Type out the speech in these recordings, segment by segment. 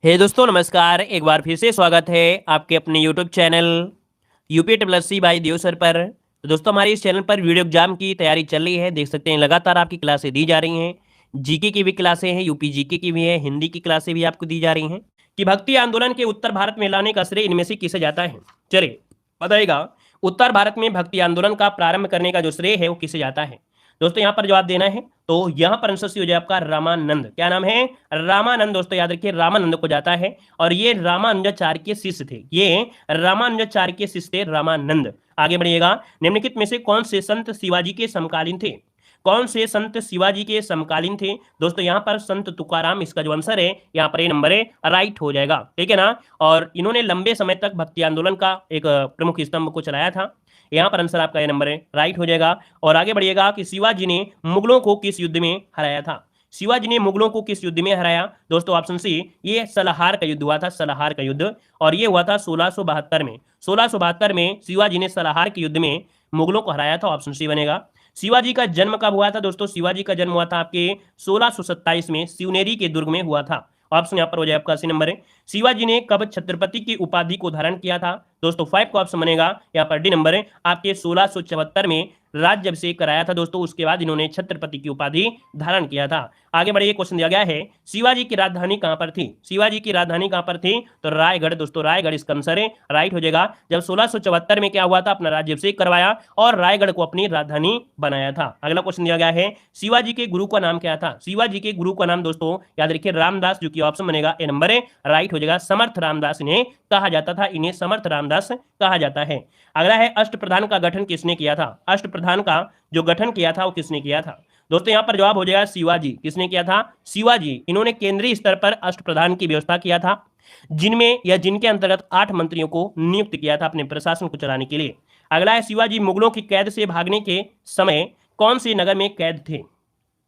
हे दोस्तों नमस्कार। एक बार फिर से स्वागत है आपके अपने YouTube channel UP triple S C by Dev sir पर। तो दोस्तों हमारे इस चैनल पर वीडियो एग्जाम की तैयारी चल रही है। देख सकते हैं लगातार आपकी क्लासें दी जा रही हैं। जीके की भी क्लासें हैं, यूपी जीके की भी है, हिंदी की क्लासें भी आपको दी जा रही हैं। कि भक्ति आंदोलन के उत्तर भारत में लाने का श्रेय इनमें से किसे जाता है? चलिए बताइएगा, उत्तर भारत में भक्ति आंदोलन का प्रारंभ करने का जो श्रेय है वो किसे जाता है? दोस्तों यहाँ पर जवाब देना है, तो यहाँ पर आंसर हो जाए आपका रामानंद। क्या नाम है? रामानंद। दोस्तों याद रखिए रामानंद को जाता है, और ये रामानुजाचार्य के शिष्य थे। ये रामानुजाचार्य के शिष्य थे रामानंद। आगे बढ़िएगा, निम्नलिखित में से कौन से संत शिवाजी के समकालीन थे? कौन से संत शिवाजी के समकालीन थे? दोस्तों यहाँ पर संत तुकाराम इसका जो आंसर है यहाँ पर ये नंबर है राइट हो जाएगा, ठीक है ना। और इन्होंने लंबे समय तक भक्ति आंदोलन का एक प्रमुख स्तंभ को चलाया था। यहाँ पर आंसर आपका ये नंबर है राइट हो जाएगा। और आगे बढ़िएगा कि शिवाजी ने मुगलों को किस युद्ध में हराया था? शिवाजी ने मुगलों को किस युद्ध में हराया? दोस्तों ऑप्शन सी, ये सलाहार का युद्ध हुआ था, सलाहार का युद्ध। और ये हुआ था 1672 में। 1672 में शिवाजी ने सलाहार के युद्ध में मुगलों को हराया था। ऑप्शन सी बनेगा। शिवाजी का जन्म कब हुआ था? दोस्तों शिवाजी का जन्म हुआ था आपके 1627 में शिवनेरी के दुर्ग में हुआ था। ऑप्शन यहाँ पर हो जाए आपका सी नंबर है। शिवाजी ने कब छत्रपति की उपाधि को धारण किया था? दोस्तों 5 का ऑप्शन बनेगा यहाँ पर डी नंबर है। आपके 1674 में राज्य अभिषेक कराया था दोस्तों, उसके बाद इन्होंने छत्रपति की उपाधि धारण किया था। आगे बढ़िए, क्वेश्चन दिया गया है शिवाजी की राजधानी कहां पर थी? शिवाजी की राजधानी कहां पर थी? तो रायगढ़। दोस्तों रायगढ़ इसका आंसर है राइट हो जाएगा। जब 1674 में क्या हुआ था, अपना राज्य अभिषेक करवाया और रायगढ़ को अपनी राजधानी बनाया था। अगला क्वेश्चन दिया गया है शिवाजी के गुरु का नाम क्या था? शिवाजी के गुरु का नाम दोस्तों याद रखिए रामदास, जो कि ऑप्शन बनेगा ए नंबर है राइट हो जाएगा। समर्थ रामदास इन्हें कहा जाता था, इन्हें समर्थ रामदास कहा जाता है। अगला है अष्टप्रधान का गठन किसने किया था? अष्टप्रधान का जो गठन किया था वो किसने किया था? दोस्तों यहां पर जवाब हो जाएगा शिवाजी। किसने किया था? शिवाजी। इन्होंने केंद्रीय स्तर पर अष्टप्रधान की व्यवस्था किया था, जिनमें या जिनके अंतर्गत 8 मंत्रियों को नियुक्त किया था अपने प्रशासन को चलाने के लिए। अगला है शिवाजी मुगलों की कैद से भागने के समय कौन से नगर में कैद थे?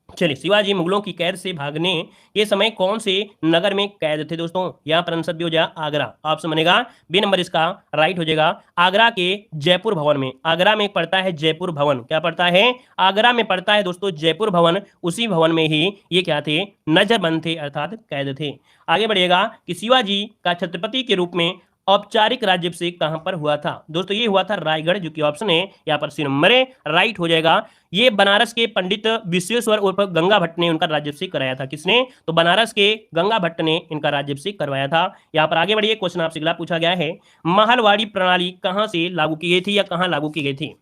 चलिए, शिवाजी मुगलों की कैद से भागने के समय कौन से नगर में कैद थे? दोस्तों यहां पर आंसर भी हो जाएगा आगरा। ऑप्शन बनेगा बी नंबर इसका राइट हो जाएगा। आगरा के जयपुर भवन में, आगरा में पड़ता है जयपुर भवन। क्या पड़ता है? आगरा में पड़ता है दोस्तों जयपुर भवन। उसी भवन में ही ये क्या थे? नजरबंद थे, अर्थात कैद थे। आगे बढ़िएगा कि शिवाजी का छत्रपति के रूप में औपचारिक राज्याभिषेक कहां पर हुआ था? दोस्तों ये हुआ था रायगढ़, जो कि ऑप्शन है यहाँ पर सी नंबर है राइट हो जाएगा। ये बनारस के पंडित विश्वेश्वर उर्फ गंगा भट्ट ने उनका राज्याभिषेक कराया था। किसने? तो बनारस के गंगा भट्ट ने इनका राज्याभिषेक करवाया था। यहाँ पर आगे बढ़िए, क्वेश्चन आपसे अगला पूछा गया है महलवाड़ी प्रणाली कहां से लागू की गई थी या कहां लागू की गई थी?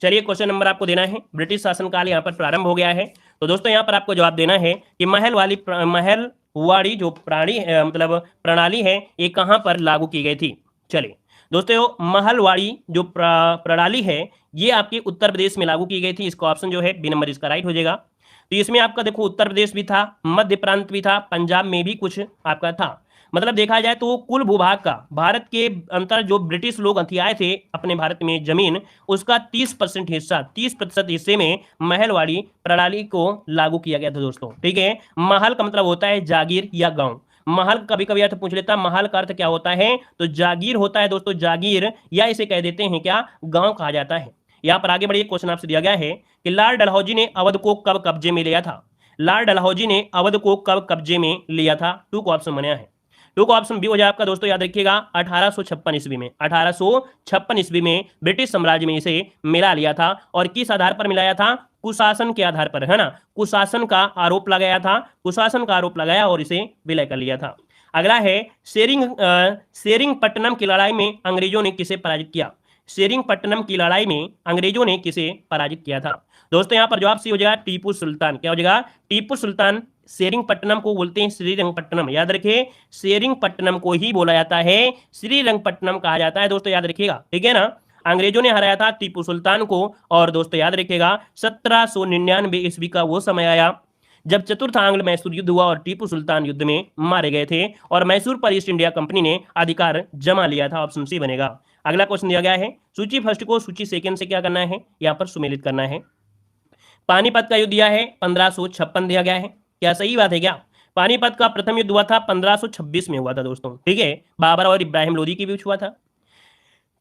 चलिए क्वेश्चन नंबर आपको देना है, ब्रिटिश शासनकाल यहाँ पर प्रारंभ हो गया है। तो दोस्तों यहाँ पर आपको जवाब देना है कि महलवाड़ी जो मतलब प्रणाली है ये कहां पर लागू की गई थी। चलिए दोस्तों, महलवाड़ी जो प्रणाली है ये आपके उत्तर प्रदेश में लागू की गई थी। इसका ऑप्शन जो है बी नंबर इसका राइट हो जाएगा। तो इसमें आपका देखो उत्तर प्रदेश भी था, मध्य प्रांत भी था, पंजाब में भी कुछ आपका था। मतलब देखा जाए तो कुल भूभाग का, भारत के अंतर जो ब्रिटिश लोग हथियाए थे अपने भारत में जमीन, उसका 30% हिस्सा, 30% हिस्से में महलवाड़ी प्रणाली को लागू किया गया था दोस्तों। ठीक है, महल का मतलब होता है जागीर या गांव। महल कभी कभी अर्थ पूछ लेता, महल का अर्थ क्या होता है? तो जागीर होता है दोस्तों, जागीर, या इसे कह देते हैं क्या, गांव कहा जाता है। यहां पर आगे बढ़िए, क्वेश्चन आपसे दिया गया है कि लाल डलहौजी ने अवध को कब कब्जे में लिया था? लाल डलहौजी ने अवध को कब कब्जे में लिया था? 2 का ऑप्शन बना है। 2 का ऑप्शन बी हो जाए आपका दोस्तों, याद रखिएगा 1856 ईस्वी में। 1856 ईस्वी में ब्रिटिश साम्राज्य में इसे मिला लिया था। और किस आधार पर मिलाया था? कुशासन के आधार पर, है ना। कुशासन का आरोप लगाया था, कुशासन का आरोप लगाया और इसे विलय कर लिया था। अगला है सेरिंगपट्टनम की लड़ाई में अंग्रेजों ने किसे पराजित किया? सेरिंगपट्टनम की लड़ाई में अंग्रेजों ने किसे पराजित किया था? दोस्तों यहां पर जवाब सी हो जाएगा टीपू सुल्तान। क्या हो जाएगा? टीपू सुल्तान। सेरिंगपट्टनम को बोलते हैं श्रीरंगपट्टनम, याद रखिए सेरिंगपट्टनम को ही बोला जाता है श्रीरंगपट्टनम कहा जाता है दोस्तों, याद रखिएगा, ठीक है ना। अंग्रेजों ने हराया था टीपू सुल्तान को। और दोस्तों याद रखिएगा 1799 ईस्वी का वो समय आया जब चतुर्थ आंग्ल मैसूर युद्ध हुआ और टीपू सुल्तान युद्ध में मारे गए थे, और मैसूर पर ईस्ट इंडिया कंपनी ने अधिकार जमा लिया था। ऑप्शन सी बनेगा। अगला क्वेश्चन दिया गया है सूची फर्स्ट को सूची सेकंड से क्या करना है, यहाँ पर सुमेलित करना है। पानीपत का युद्ध दिया है 1556 दिया गया है, क्या सही बात है क्या? पानीपत का प्रथम युद्ध हुआ था 1526 में हुआ था दोस्तों, ठीक है, बाबर और इब्राहिम लोदी के बीच हुआ था।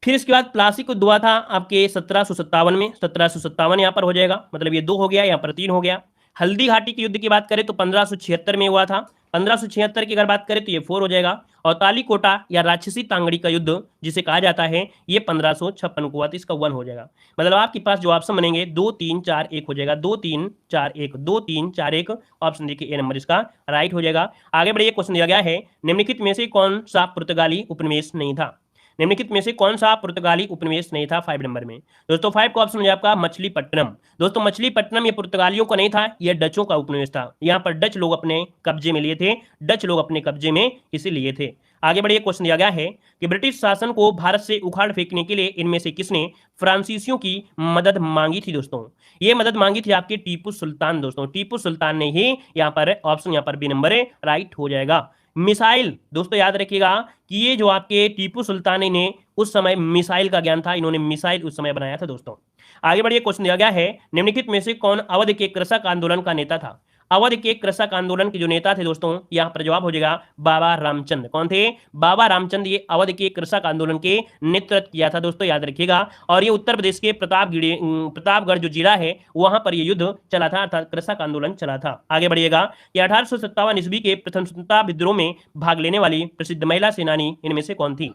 फिर इसके बाद प्लासी युद्ध हुआ था आपके 1757 में, 1757 यहाँ पर हो जाएगा, मतलब ये 2 हो गया, यहाँ पर 3 हो गया। हल्दी घाटी के युद्ध की बात करें तो 1576 में हुआ था, 1576 की अगर बात करें तो ये 4 हो जाएगा। और तालीकोटा या राक्षसी तांगड़ी का युद्ध जिसे कहा जाता है ये 1556 को हुआ, तो इसका 1 हो जाएगा। मतलब आपके पास जो ऑप्शन बनेंगे 2 3 4 1 हो जाएगा, 2 3 4 1, 2 3 4 1, ऑप्शन देखिए ए नंबर इसका राइट हो जाएगा। आगे बढ़िए, क्वेश्चन दिया गया है निम्नलिखित में से कौन सा पुर्तगाली उपनिवेश नहीं था। निम्नलिखित में से कौन सा पुर्तगाली उपनिवेश नहीं था 5 नंबर में। दोस्तों 5 का ऑप्शन हो जाएगा आपका मछलीपट्टनम। दोस्तों मछलीपट्टनम ये पुर्तगालियों का नहीं था, ये डचों का उपनिवेश था। यहाँ पर डच लोग अपने कब्जे में लिए थे, डच लोग अपने कब्जे में इसे लिए थे। आगे बढ़िए, क्वेश्चन दिया गया है कि ब्रिटिश शासन को भारत से उखाड़ फेंकने के लिए इनमें से किसने फ्रांसीसियों की मदद मांगी थी। दोस्तों ये मदद मांगी थी आपके टीपू सुल्तान। दोस्तों टीपू सुल्तान ने ही यहाँ पर ऑप्शन यहाँ पर बी नंबर राइट हो जाएगा। मिसाइल, दोस्तों याद रखिएगा कि ये जो आपके टीपू सुल्तान ने उस समय मिसाइल का ज्ञान था, इन्होंने मिसाइल उस समय बनाया था। दोस्तों आगे बढ़िए, क्वेश्चन दिया गया है निम्नलिखित में से कौन अवध के कृषक आंदोलन का नेता था। अवध के कृषक आंदोलन के जो नेता थे दोस्तों, यहां पर जवाब हो जाएगा बाबा रामचंद्र। कौन थे? बाबा रामचंद्र। ये अवध के कृषक आंदोलन के नेतृत्व किया था दोस्तों, याद रखिएगा। और ये उत्तर प्रदेश के प्रतापगढ़ जो जिला है वहां पर ये युद्ध चला था, अर्थात कृषक आंदोलन चला था। आगे बढ़िएगा कि 1857 ईस्वी के प्रथम स्वतंत्रता विद्रोह में भाग लेने वाली प्रसिद्ध महिला सेनानी इनमें से कौन थी।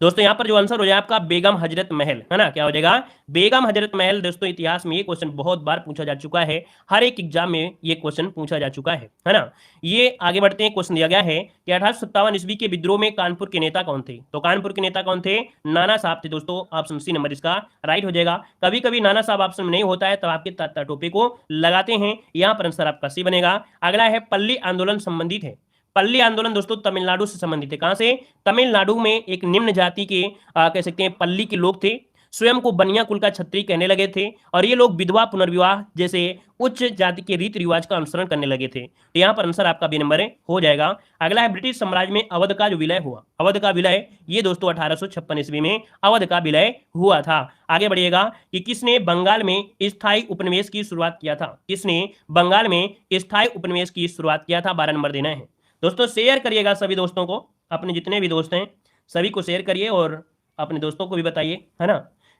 दोस्तों यहाँ पर जो आंसर हो जाए आपका बेगम हजरत महल, है ना, क्या हो जाएगा? बेगम हजरत महल। दोस्तों इतिहास में ये क्वेश्चन बहुत बार पूछा जा चुका है, हर एक एग्जाम में ये क्वेश्चन पूछा जा चुका है ना। ये आगे बढ़ते हैं, क्वेश्चन दिया गया है कि 1857 ईस्वी के विद्रोह में कानपुर के नेता कौन थे। तो कानपुर के नेता कौन थे? नाना साहब थे दोस्तों, ऑप्शन सी नंबर इसका राइट हो जाएगा। कभी कभी नाना साहब ऑप्शन में नहीं होता है तब आपके तात्या टोपे को लगाते हैं, यहाँ पर आंसर आपका सी बनेगा। अगला है पल्ली आंदोलन संबंधित है। पल्ली आंदोलन दोस्तों तमिलनाडु से संबंधित है। कहां से? तमिलनाडु में एक निम्न जाति के कह सकते हैं पल्ली के लोग थे, स्वयं को बनिया कुल का छत्री कहने लगे थे, और ये लोग विधवा पुनर्विवाह जैसे उच्च जाति के रीति रिवाज का अनुसरण करने लगे थे। तो यहाँ पर आंसर आपका बी नंबर हो जाएगा। अगला है ब्रिटिश साम्राज्य में अवध का जो विलय हुआ। अवध का विलय ये दोस्तों 1856 ईस्वी में अवध का विलय हुआ था। आगे बढ़िएगा कि किसने बंगाल में स्थायी उपनिवेश की शुरुआत किया था। किसने बंगाल में स्थायी उपनिवेश की शुरुआत किया था? 12 नंबर देना है दोस्तों। शेयर करिएगा सभी दोस्तों को, अपने जितने भी दोस्त हैं सभी को शेयर करिए और अपने दोस्तों को भी बताइए, है ना।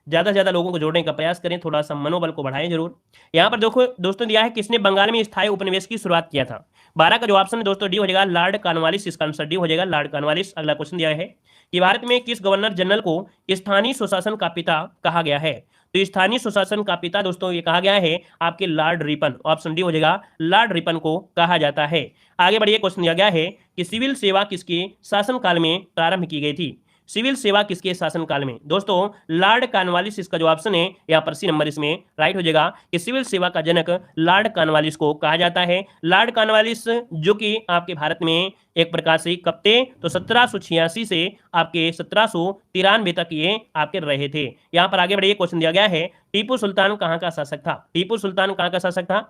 ज़्यादा से ज़्यादा लोगों को जोड़ने का प्रयास करें, थोड़ा सा मनोबल को बढ़ाएं जरूर। यहाँ पर देखो दोस्तों दिया है किसने बंगाल में स्थायी उपनिवेश की शुरुआत किया था। 12 का जो ऑप्शन है दोस्तों डी हो जाएगा, लॉर्ड कॉर्नवालिस। इसका आंसर डी हो जाएगा, लॉर्ड कॉर्नवालिस। अगला क्वेश्चन दिया है कि भारत में किस गवर्नर जनरल को स्थानीय स्वशासन का पिता कहा गया है। तो स्थानीय स्वशासन का पिता दोस्तों ये कहा गया है आपके लॉर्ड रिपन, ऑप्शन डी हो जाएगा, लॉर्ड रिपन को कहा जाता है। आगे बढ़िए, क्वेश्चन दिया गया है कि सिविल सेवा किसके शासनकाल में प्रारंभ की गई थी। सिविल सेवा किसके शासनकाल में? दोस्तों लॉर्ड कॉर्नवालिस इसका जो ऑप्शन है यहाँ पर सी नंबर इसमें राइट हो जाएगा कि सिविल सेवा का जनक लॉर्ड कॉर्नवालिस को कहा जाता है। लॉर्ड कॉर्नवालिस जो कि आपके भारत में एक प्रकार से कब थे, तो 1786 से आपके 1793 तक ये आपके रहे थे। यहाँ पर आगे बढ़िए, क्वेश्चन दिया गया है टीपू सुल्तान कहाँ का शासक था। टीपू सुल्तान कहाँ का शासक था?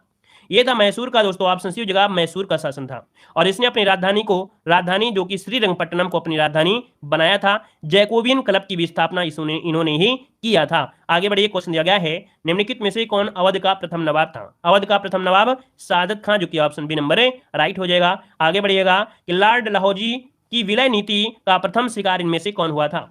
ये था मैसूर का दोस्तों, ऑप्शन सी जगह मैसूर का शासन था। और इसने अपनी राजधानी जो कि श्रीरंगपट्टनम को अपनी राजधानी बनाया था। जैकोबियन क्लब की भी स्थापना इन्होंने ही किया था। आगे बढ़िए, क्वेश्चन दिया गया है निम्नलिखित में से कौन अवध का प्रथम नवाब था। अवध का प्रथम नवाब सादत खां, जो कि ऑप्शन बी नंबर राइट हो जाएगा। आगे बढ़िएगा कि लॉर्ड डलहौजी की विलय नीति का प्रथम शिकार इनमें से कौन हुआ था।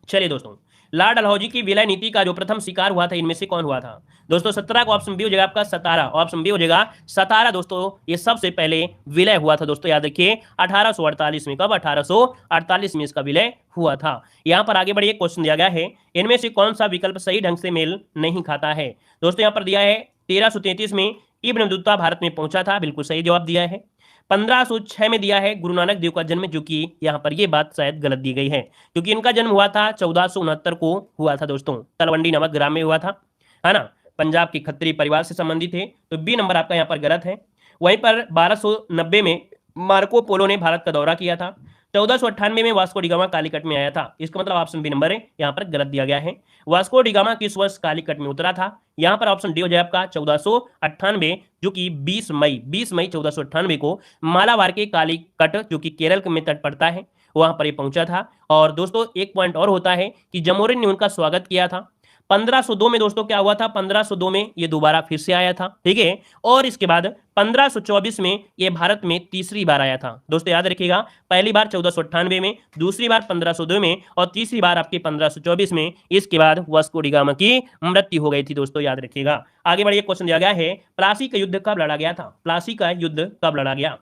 चलिए दोस्तों, लॉर्ड डलहौजी की विलय नीति का जो प्रथम शिकार हुआ था इनमें से कौन हुआ था। दोस्तों 17 का ऑप्शन बी हो जाएगा आपका सतारा, ऑप्शन बी हो जाएगा सतारा। दोस्तों ये सबसे पहले विलय हुआ था दोस्तों, याद रखिए 1848 में। कब? 1848 में इसका विलय हुआ था। यहाँ पर आगे बढ़िए, क्वेश्चन दिया गया है इनमें से कौन सा विकल्प सही ढंग से मेल नहीं खाता है। दोस्तों यहाँ पर दिया है 1333 में इब्न बतूता भारत में पहुंचा था, बिल्कुल सही जवाब दिया है। 1506 में दिया है गुरु नानक देव का जन्म, जो कि यहाँ पर ये बात शायद गलत दी गई है, क्योंकि इनका जन्म हुआ था 1469 को हुआ था दोस्तों, तलवंडी नामक ग्राम में हुआ था, है ना। पंजाब के खत्री परिवार से संबंधित है, तो बी नंबर आपका यहाँ पर गलत है। वहीं पर 1290 में मार्को पोलो ने भारत का दौरा किया था। 1498 में वास्को डिगामा कालीकट में आया था। इसका मतलब ऑप्शन बी नंबर है यहाँ पर गलत दिया गया है। वास्को डिगामा किस वर्ष कालीकट में उतरा था? यहाँ पर ऑप्शन डी हो जाए आपका 1498, जो कि 20 मई 1498 को मालाबार के कालीकट, जो कि केरल में तट पड़ता है, वहां पर ये पहुंचा था। और दोस्तों एक पॉइंट और होता है कि जमोरिन ने उनका स्वागत किया था। 1502 में दोस्तों क्या हुआ था? 1502 में ये दोबारा फिर से आया था, ठीक है। और इसके बाद 1524 में ये भारत में तीसरी बार आया था। दोस्तों याद रखिएगा, पहली बार 1498 में, दूसरी बार 1502 में, और तीसरी बार आपके 1524 में। इसके बाद वास्को डिगामा की मृत्यु हो गई थी दोस्तों, याद रखिएगा। आगे बढ़िए, क्वेश्चन दिया गया है प्लासी का युद्ध कब लड़ा गया था। प्लासी का युद्ध कब लड़ा गया?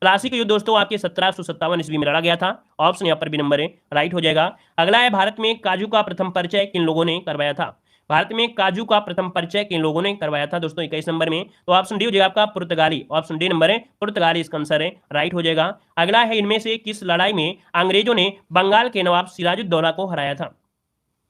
प्लासी का युद्ध दोस्तों आपके 1757 ईस्वी में लड़ा गया था। ऑप्शन यहाँ पर बी नंबर है राइट हो जाएगा। अगला है भारत में काजू का प्रथम परिचय किन लोगों ने करवाया था। भारत में काजू का प्रथम परिचय किन लोगों ने करवाया था दोस्तों 21 नंबर में, तो ऑप्शन डी हो जाएगा आपका पुर्तगाली। ऑप्शन डी नंबर है पुर्तगाली इसका आंसर है राइट हो जाएगा। अगला है इनमें से किस लड़ाई में अंग्रेजों ने बंगाल के नवाब सिराजुद्दौला को हराया था।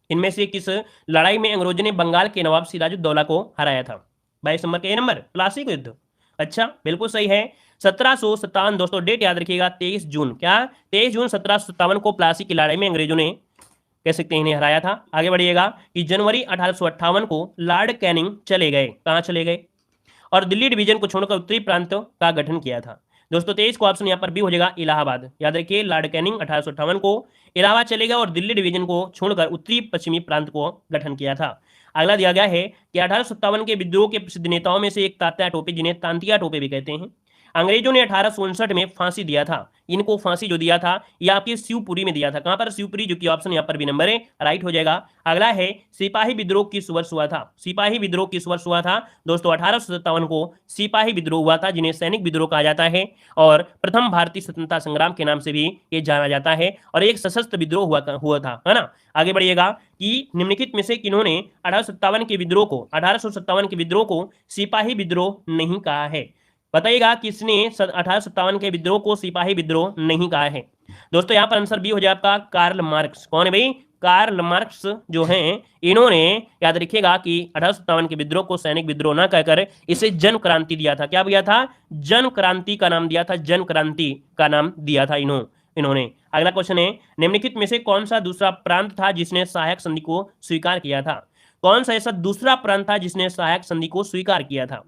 इनमें से किस लड़ाई में अंग्रेजों ने बंगाल के नवाब सिराजुद्दौला को हराया था। 22 नंबर का ए नंबर प्लासी का युद्ध। अच्छा बिल्कुल सही है। 1757 दोस्तों डेट याद रखिएगा 23 जून, क्या 23 जून 1757 को प्लासी की लड़ाई में अंग्रेजों ने कह सकते हैं इन्हें हराया था। आगे बढ़िएगा कि जनवरी 1858 को लॉर्ड कैनिंग चले गए, कहां चले गए, और दिल्ली डिवीजन को छोड़कर उत्तरी प्रांत का गठन किया था। दोस्तों 23 को ऑप्शन यहाँ पर भी हो जाएगा इलाहाबाद। याद रखिए लॉर्ड कैनिंग 1858 को इलाहाबाद चले गए और दिल्ली डिवीजन को छोड़कर उत्तरी पश्चिमी प्रांत को गठन किया था। अगला दिया गया है कि 1857 के विद्रोह के प्रसिद्ध नेताओं में से एक तात्या टोपे, जिन्हें तांतिया टोपे भी कहते हैं, अंग्रेजों ने 1859 में फांसी दिया था। इनको फांसी जो दिया था ये आपके शिवपुरी में दिया था। कहां पर शिवपुरी, जो कि ऑप्शन यहाँ पर भी नंबर है राइट हो जाएगा। अगला है सिपाही विद्रोह किस वर्ष हुआ था। सिपाही विद्रोह किस वर्ष हुआ था दोस्तों 1857 को सिपाही विद्रोह हुआ था, जिन्हें सैनिक विद्रोह कहा जाता है और प्रथम भारतीय स्वतंत्रता संग्राम के नाम से भी ये जाना जाता है, और एक सशस्त्र विद्रोह हुआ था, है ना। आगे बढ़िएगा कि निम्नलिखित में से किन्होंने 1857 के विद्रोह को सिपाही विद्रोह नहीं कहा है। बताइएगा किसने 1857 के विद्रोह को सिपाही विद्रोह नहीं कहा है। दोस्तों यहाँ पर आंसर बी हो जाए आपका कार्ल मार्क्स। कौन है भाई, कार्ल मार्क्स जो हैं, इन्होंने याद रखिएगा कि 1857 के विद्रोह को सैनिक विद्रोह ना कहकर इसे जन क्रांति दिया था। क्या दिया था, जन क्रांति का नाम दिया था, जन क्रांति का नाम दिया था इन्होंने। अगला क्वेश्चन है निम्नलिखित में से कौन सा दूसरा प्रांत था जिसने सहायक संधि को स्वीकार किया था। कौन सा ऐसा दूसरा प्रांत था जिसने सहायक संधि को स्वीकार किया था।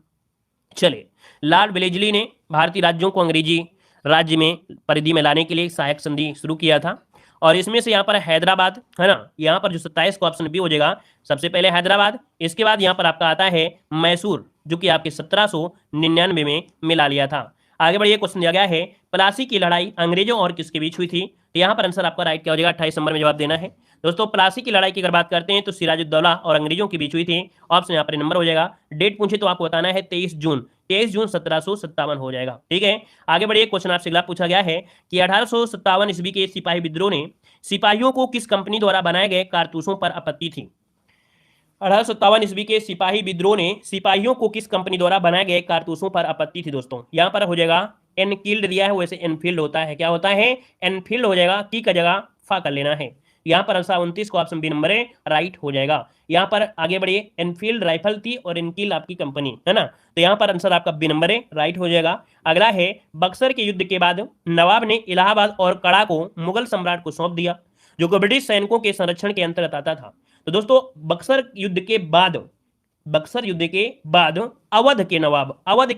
चलिए, लॉर्ड वेलेस्ली ने भारतीय राज्यों को अंग्रेजी राज्य में परिधि में लाने के लिए सहायक संधि शुरू किया था, और इसमें से यहाँ पर हैदराबाद है ना, यहाँ पर जो 27 का ऑप्शन बी हो जाएगा, सबसे पहले हैदराबाद, इसके बाद यहाँ पर आपका आता है मैसूर, जो कि आपके 1799 में मिला लिया था। आगे बढ़िए, क्वेश्चन दिया गया है प्लासी की लड़ाई अंग्रेजों और किसके बीच हुई थी। तो यहाँ पर आंसर आपका राइट क्या हो जाएगा, 28 नंबर में जवाब देना है। दोस्तों प्लासी की लड़ाई की अगर बात करते हैं तो सिराजुद्दौला और अंग्रेजों के बीच हुई थी। ऑप्शन यहाँ पर नंबर हो जाएगा। डेट पूछे तो आपको बताना है 23 जून 1757 हो जाएगा। ठीक है, आगे बढ़िए, क्वेश्चन आपसे अगला पूछा गया है कि 1857 ईस्वी के सिपाही विद्रोह ने सिपाहियों को किस कंपनी द्वारा बनाए गए कारतूसों पर आपत्ति थी। 1857 ईस्वी के सिपाही विद्रोह ने सिपाहियों को किस कंपनी द्वारा बनाए गए कारतूसों पर आपत्ति थी। दोस्तों यहाँ पर हो जाएगा एनफील्ड दिया है, वैसे एनफील्ड होता है, क्या होता है एनफील्ड हो जाएगा, की का जगह फा कर लेना है। यहाँ पर आंसर 29 को ऑप्शन बी नंबर है राइट हो जाएगा। यहाँ पर आगे बढ़िए, एनफील्ड राइफल थी और एनफील्ड आपकी कंपनी है ना, तो यहाँ पर आंसर आपका बी नंबर है राइट हो जाएगा। अगला है बक्सर के युद्ध के बाद नवाब ने इलाहाबाद और कड़ा को मुगल सम्राट को सौंप दिया, जो कि ब्रिटिश सैनिकों के संरक्षण के अंतर्गत आता था। तो दोस्तों बक्सर युद्ध के बाद अवध के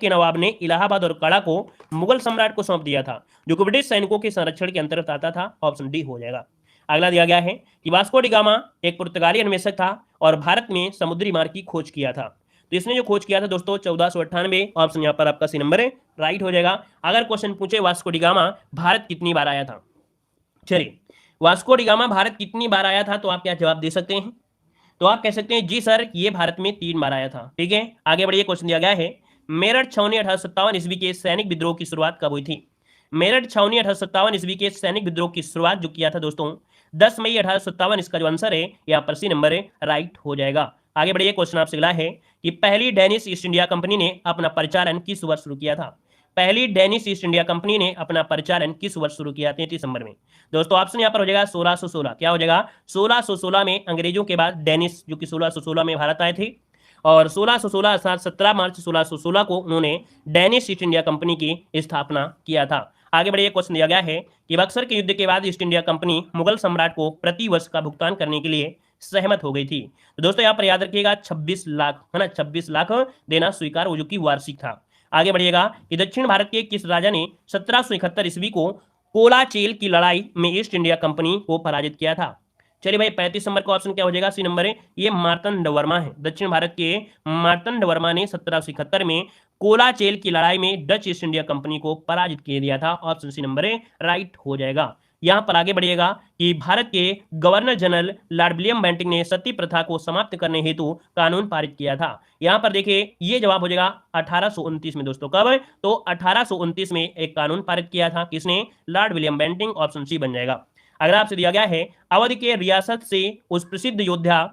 नवाब ने इलाहाबाद और कड़ा को मुगल सम्राट को सौंप दिया था, जो कि ब्रिटिश सैनिकों के संरक्षण के अंतर्गत आता था। ऑप्शन डी हो जाएगा। अगला दिया गया है कि वास्को डी गामा एक पुर्तगाली अन्वेषक था और भारत में समुद्री मार्ग की खोज किया था। तो इसने जो खोज किया था दोस्तों 1498, ऑप्शन यहाँ पर आपका सी नंबर है राइट हो जाएगा। अगर क्वेश्चन पूछे वास्को डी गामा भारत कितनी बार आया था, चलिए वास्को डी गामा भारत कितनी बार आया था, तो आप क्या जवाब दे सकते हैं। तो आप कह सकते हैं जी सर ये भारत में 3 बार आया था। ठीक है, आगे बढ़िए, क्वेश्चन दिया गया है मेरठ छावनी 1857 ईस्वी के सैनिक विद्रोह की शुरुआत कब हुई थी। मेरठ छावनी 1857 ईस्वी के सैनिक विद्रोह की शुरुआत जो किया था दोस्तों 10 मई 1857, इसका जो आंसर है यहाँ पर सी नंबर है राइट हो जाएगा। आगे बढ़िए, क्वेश्चन आपसे अगला है कि पहली डेनिश ईस्ट इंडिया कंपनी ने अपना परिचालन किस वर्ष शुरू किया था। पहली डेनिश ईस्ट इंडिया कंपनी ने अपना परिचालन किस वर्ष शुरू किया, 33 नंबर में। दोस्तों ऑप्शन यहाँ पर हो जाएगा 1616, क्या हो जाएगा 1616 में अंग्रेजों के बाद डेनिश, जो कि 1616 में भारत आए थे, और 1616 अर्थात 17 मार्च 1616 को उन्होंने डेनिश ईस्ट इंडिया कंपनी की स्थापना किया था। आगे बढ़िए, क्वेश्चन दिया गया है कि बक्सर के युद्ध के बाद ईस्ट इंडिया कंपनी मुगल सम्राट को प्रति वर्ष का भुगतान करने के लिए सहमत हो गई थी। तो दोस्तों यहाँ पर याद रखिएगा 26 लाख है ना, 26 लाख देना स्वीकार, वो जो कि वार्षिक था। आगे बढ़िएगा कि दक्षिण भारत के किस राजा ने 1771 ईस्वी को कोलाचेल की लड़ाई में ईस्ट इंडिया कंपनी को पराजित किया था। चलिए भाई 35 नंबर का ऑप्शन क्या हो जाएगा, सी नंबर है, ये मार्तंड वर्मा है। दक्षिण भारत के मार्तंड वर्मा ने 1771 में कोलाचेल की लड़ाई में डच ईस्ट इंडिया कंपनी को पराजित किया दिया था। ऑप्शन सी नंबर है राइट हो जाएगा। यहाँ पर आगे बढ़िएगा कि भारत के governor general Lord William Bentinck ने सती प्रथा को समाप्त करने हेतु कानून पारित किया था। यहाँ पर देखिए ये जवाब हो जाएगा 1829 में दोस्तों। कब? तो 1829 में एक कानून पारित किया था। किसने? Lord William Bentinck. Option C बन जाएगा। अगर आपसे दिया गया है अवध के रियासत से उस प्रसिद्ध योद्धा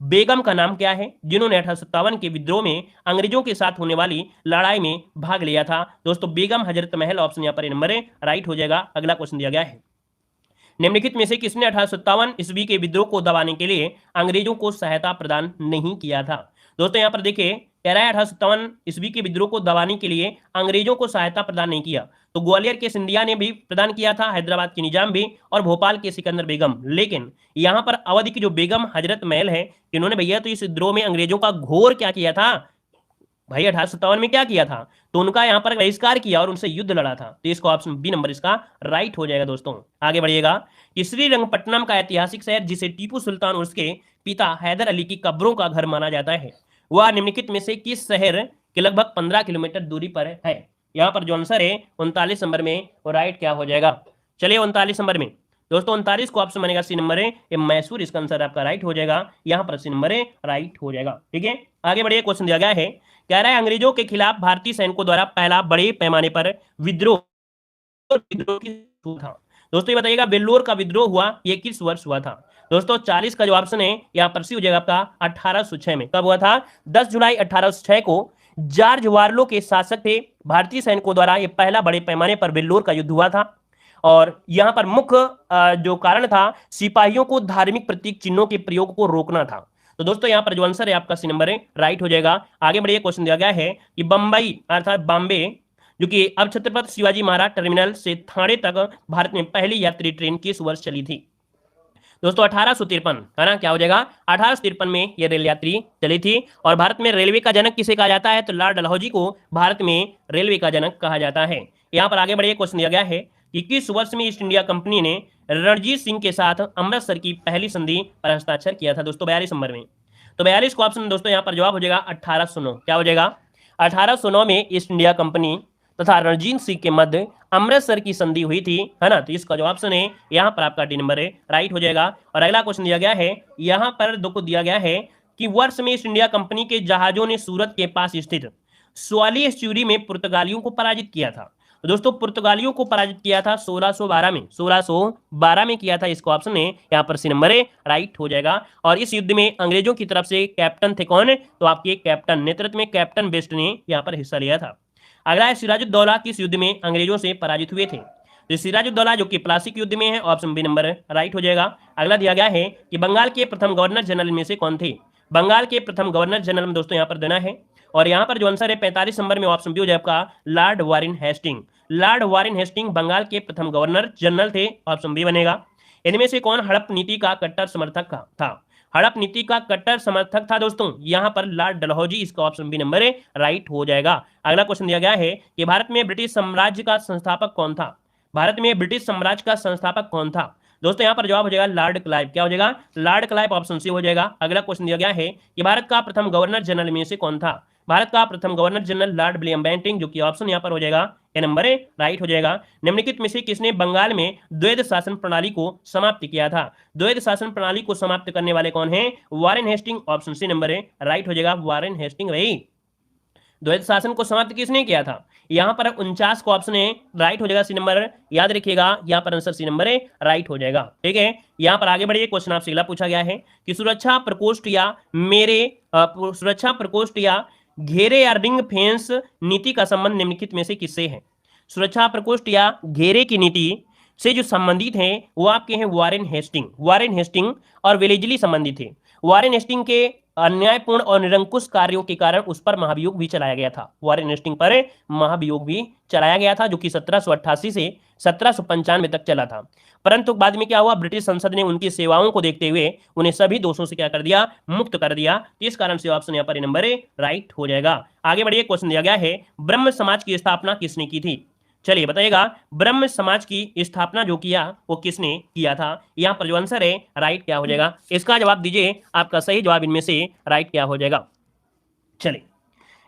बेगम का नाम क्या है जिन्होंने 1857 के विद्रोह में अंग्रेजों के साथ होने वाली लड़ाई में भाग लिया था? दोस्तों बेगम हजरत महल। ऑप्शन यहाँ पर नंबर राइट हो जाएगा। अगला क्वेश्चन दिया गया है निम्नलिखित में से किसने 1857 ईस्वी के विद्रोह को दबाने के लिए अंग्रेजों को सहायता प्रदान नहीं किया था? दोस्तों यहाँ पर देखिए कह रहा है 1857 ईस्वी के विद्रोह को दबाने के लिए अंग्रेजों को सहायता प्रदान नहीं किया। तो ग्वालियर के सिंधिया ने भी प्रदान किया था, हैदराबाद के निजाम भी, और भोपाल के सिकंदर बेगम। लेकिन यहाँ पर अवध की जो बेगम हजरत महल है, इन्होंने भैया तो इस विद्रोह में अंग्रेजों का घोर क्या किया था भाई? 1857 में क्या किया था? तो उनका यहाँ पर बहिष्कार किया और उनसे युद्ध लड़ा था। तो इसको ऑप्शन बी नंबर इसका राइट हो जाएगा। दोस्तों आगे बढ़िएगा कि श्रीरंगपट्टनम का ऐतिहासिक शहर जिसे टीपू सुल्तान और उसके पिता हैदर अली की कब्रों का घर माना जाता है, वह निम्नलिखित में से किस शहर के लगभग 15 किलोमीटर दूरी पर है? यहाँ पर जो आंसर है 39 नंबर में, वो राइट क्या हो जाएगा? चलिए 39 नंबर में दोस्तों 39 को ऑप्शन बनेगा सी नंबर है, ये मैसूर इसका आंसर आपका राइट हो जाएगा। यहाँ पर सी नंबर है राइट हो जाएगा। ठीक है, आगे बढ़िए। क्वेश्चन दिया गया है, कह रहा है अंग्रेजों के खिलाफ भारतीय सैनिकों द्वारा पहला बड़े पैमाने पर विद्रोह था। दोस्तों ये बताइएगा वेल्लोर का विद्रोह हुआ ये किस वर्ष हुआ था? दोस्तों 40 का जो ऑप्शन है यहाँ पर सी हो जाएगा आपका 1806 में। कब हुआ था? 10 जुलाई 1806 को जॉर्ज वार्लो के शासक थे। भारतीय सैनिकों द्वारा यह पहला बड़े पैमाने पर वेल्लोर का युद्ध हुआ था और यहाँ पर मुख्य जो कारण था सिपाहियों को धार्मिक प्रतीक चिन्हों के प्रयोग को रोकना था। तो दोस्तों यहाँ पर जो आंसर है आपका सी नंबर है राइट हो जाएगा। आगे बढ़िए। क्वेश्चन दिया गया है कि बंबई अर्थात बॉम्बे जो कि अब छत्रपति शिवाजी महाराज टर्मिनल से थाने तक भारत में पहली यात्री ट्रेन किस वर्ष चली थी? दोस्तों 1853 है ना, क्या हो जाएगा? 1853 में यह रेल यात्री चली थी। और भारत में रेलवे का जनक किसे कहा जाता है? तो लॉर्ड डलहौजी को भारत में रेलवे का जनक कहा जाता है। यहाँ पर आगे बढ़िए। क्वेश्चन दिया गया है कि किस वर्ष में ईस्ट इंडिया कंपनी ने रणजीत सिंह के साथ अमृतसर की पहली संधि पर हस्ताक्षर किया था? दोस्तों 42 नंबर में। तो 42 को ऑप्शन दोस्तों यहाँ पर जवाब हो जाएगा 1809। क्या हो जाएगा? 1809 में ईस्ट इंडिया कंपनी तथा रणजीत सिंह के मध्य अमृतसर की संधि हुई थी, है ना। तो इसका जो ऑप्शन है यहाँ पर आपका डी नंबर है राइट हो जाएगा। और अगला क्वेश्चन दिया गया है, यहाँ पर दो दिया गया है कि वर्ष में ईस्ट इंडिया कंपनी के जहाजों ने सूरत के पास स्थित स्वाली एस्चुरी में पुर्तगालियों को पराजित किया था। तो दोस्तों पुर्तगालियों को पराजित किया था 1612 में, 1612 में किया था। इसका ऑप्शन है यहाँ पर सी नंबर है राइट हो जाएगा। और इस युद्ध में अंग्रेजों की तरफ से कैप्टन थे कौन? तो आपके कैप्टन नेतृत्व में कैप्टन बेस्ट ने यहाँ पर हिस्सा लिया था। अगला है सिराजुद्दौला किस युद्ध में अंग्रेजों से पराजित हुए थे? तो सिराजुद्दौला जो कि प्लासी के युद्ध में है, ऑप्शन बी नंबर राइट हो जाएगा। अगला दिया गया है कि बंगाल के प्रथम गवर्नर जनरल में से कौन थे? बंगाल के प्रथम गवर्नर जनरल में दोस्तों यहाँ पर देना है। और यहाँ पर जो आंसर है 45 नंबर में ऑप्शन बी हो जाएगा आपका Lord Warren Hasting. Lord Warren Hasting Bengal के प्रथम गवर्नर जनरल थे, ऑप्शन बी बनेगा। इनमें से कौन हड़प नीति का कट्टर समर्थक था? हड़प नीति का कट्टर समर्थक था दोस्तों यहाँ पर लॉर्ड डलहौजी। इसका ऑप्शन बी नंबर है राइट हो जाएगा। अगला क्वेश्चन दिया गया है कि भारत में ब्रिटिश साम्राज्य का संस्थापक कौन था? भारत में ब्रिटिश साम्राज्य का संस्थापक कौन था? दोस्तों यहाँ पर जवाब हो जाएगा लॉर्ड क्लाइव। क्या हो जाएगा? लॉर्ड क्लाइव, ऑप्शन सी हो जाएगा। अगला क्वेश्चन दिया गया है कि भारत का प्रथम गवर्नर जनरल में से कौन था? भारत का प्रथम governor general Lord William Bentinck, जो कि ऑप्शन यहाँ पर हो जाएगा ए नंबर है राइट हो जाएगा। निम्नलिखित में से किसने बंगाल में द्वैध शासन प्रणाली को समाप्त किया था? द्वैध शासन प्रणाली को समाप्त करने वाले कौन है? Warren Hasting, option C number है राइट हो जाएगा। वारेन हेस्टिंग भाई द्वैध शासन को समाप्त किसने किया था? यहाँ पर 49 को ऑप्शन है राइट हो जाएगा सी नंबर। याद रखिएगा यहाँ पर आंसर सी नंबर है राइट हो जाएगा। ठीक है, यहाँ पर आगे बढ़िए। क्वेश्चन आपसे अगला पूछा गया है कि सुरक्षा प्रकोष्ठ या घेरे या रिंग फेंस नीति का संबंध निम्नलिखित में से किससे है? सुरक्षा प्रकोष्ठ या घेरे की नीति से जो संबंधित हैं वो आपके हैं वारेन हेस्टिंग और वेलेजली संबंधित थे। वारेन हेस्टिंग के अन्यायपूर्ण और निरंकुश कार्यों के कारण उस पर महाभियोग भी चलाया गया था। वारेन हेस्टिंग पर महाभियोग भी चलाया गया था, जो कि 1788 से 1795 तक चला था। परंतु बाद में क्या हुआ? ब्रिटिश संसद ने उनकी सेवाओं को देखते हुए उन्हें सभी दोषों से क्या कर दिया? मुक्त कर दिया। इस कारण से ऑप्शन यहाँ पर नंबर राइट हो जाएगा। आगे बढ़िए। क्वेश्चन दिया गया है ब्रह्म समाज की स्थापना किसने की थी? चलिए बताइएगा ब्रह्म समाज की स्थापना जो किया वो किसने किया था? यहाँ पर जो आंसर है राइट क्या हो जाएगा? इसका जवाब दीजिए। आपका सही जवाब इनमें से राइट क्या हो जाएगा? चलिए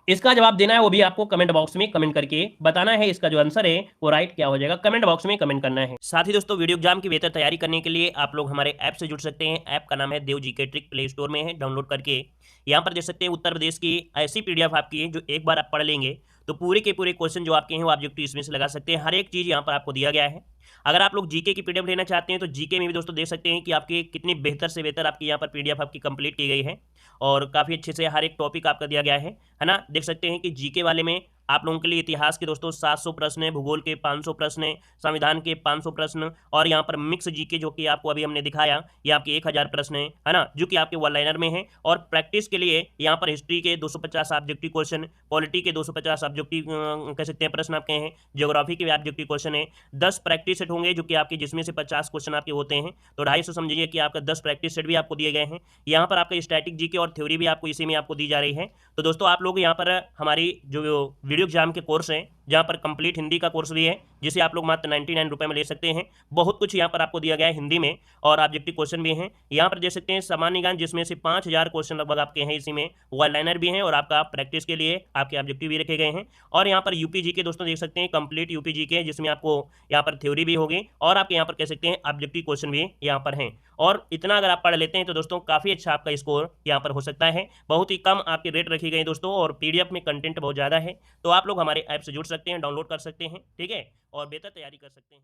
इसका जवाब देना है वो भी आपको कमेंट बॉक्स में कमेंट करके बताना है। इसका जो आंसर है वो राइट क्या हो जाएगा, कमेंट बॉक्स में कमेंट करना है। साथ ही दोस्तों वीडियो एग्जाम की बेहतर तैयारी करने के लिए आप लोग हमारे ऐप से जुड़ सकते हैं। ऐप का नाम है देव जीके ट्रिक, प्ले स्टोर में है, डाउनलोड करके यहाँ पर देख सकते हैं उत्तर प्रदेश की ऐसी पीडीएफ आपकी है जो एक बार आप पढ़ लेंगे तो पूरे के पूरे क्वेश्चन जो आपके हैं वो ऑब्जेक्टिव इसमें से लगा सकते हैं। हर एक चीज यहाँ पर आपको दिया गया है। अगर आप लोग जीके की पीडीएफ लेना चाहते हैं तो जीके में भी दोस्तों देख सकते हैं कि आपकी कितनी बेहतर से बेहतर आपकी यहाँ पर पीडीएफ आपकी कंप्लीट की गई है और काफ़ी अच्छे से हर एक टॉपिक आपका दिया गया है ना। देख सकते हैं कि जीके वाले में आप लोगों के लिए इतिहास के दोस्तों 700 प्रश्न है, भूगोल के 500 प्रश्न है, संविधान के 500 प्रश्न और यहाँ पर मिक्स जीके जो कि आपको अभी हमने दिखाया ये आपके 1000 प्रश्न है ना, जो कि आपके वन लाइनर में है। और प्रैक्टिस के लिए यहाँ पर हिस्ट्री के 250 ऑब्जेक्टिव क्वेश्चन, पॉलिटी के 250 ऑब्जेक्टिव कह सकते हैं प्रश्न आपके हैं, ज्योग्राफी के भी ऑब्जेक्टिव क्वेश्चन है, 10 प्रैक्टिस सेट होंगे जो कि आपके जिसमें से 50 क्वेश्चन आपके होते हैं, तो 250 समझिए कि आपका 10 प्रैक्टिस सेट भी आपको दिए गए हैं। यहाँ पर आपका स्टैटिक जीके और थ्योरी भी आपको इसी में आपको दी जा रही है। तो दोस्तों आप लोग यहाँ पर हमारी जो वीडियो एग्जाम के कोर्स हैं जहाँ पर कंप्लीट हिंदी का कोर्स भी है जिसे आप लोग मात्र 99 रुपये में ले सकते हैं। बहुत कुछ यहाँ पर आपको दिया गया है हिंदी में और ऑब्जेक्टिव क्वेश्चन भी हैं। यहाँ पर देख सकते हैं सामान्य ज्ञान जिसमें से 5000 क्वेश्चन लगभग आपके हैं, इसी में वन लाइनर भी हैं और आपका प्रैक्टिस के लिए आपके ऑब्जेक्टिव भी रखे गए हैं। और यहाँ पर यूपी के दोस्तों देख सकते हैं कंप्लीट यूपी के जिसमें आपको यहाँ पर थ्योरी भी होगी और आपके यहाँ पर कह सकते हैं ऑब्जेक्टिव क्वेश्चन भी यहाँ पर हैं। और इतना अगर आप पढ़ लेते हैं तो दोस्तों काफ़ी अच्छा आपका स्कोर यहाँ पर हो सकता है। बहुत ही कम आपके रेट रखी गई दोस्तों और पीडीएफ में कंटेंट बहुत ज़्यादा है। तो आप लोग हमारे ऐप से जुड़ सकते हैं, डाउनलोड कर सकते हैं, ठीक है, और बेहतर तैयारी कर सकते हैं।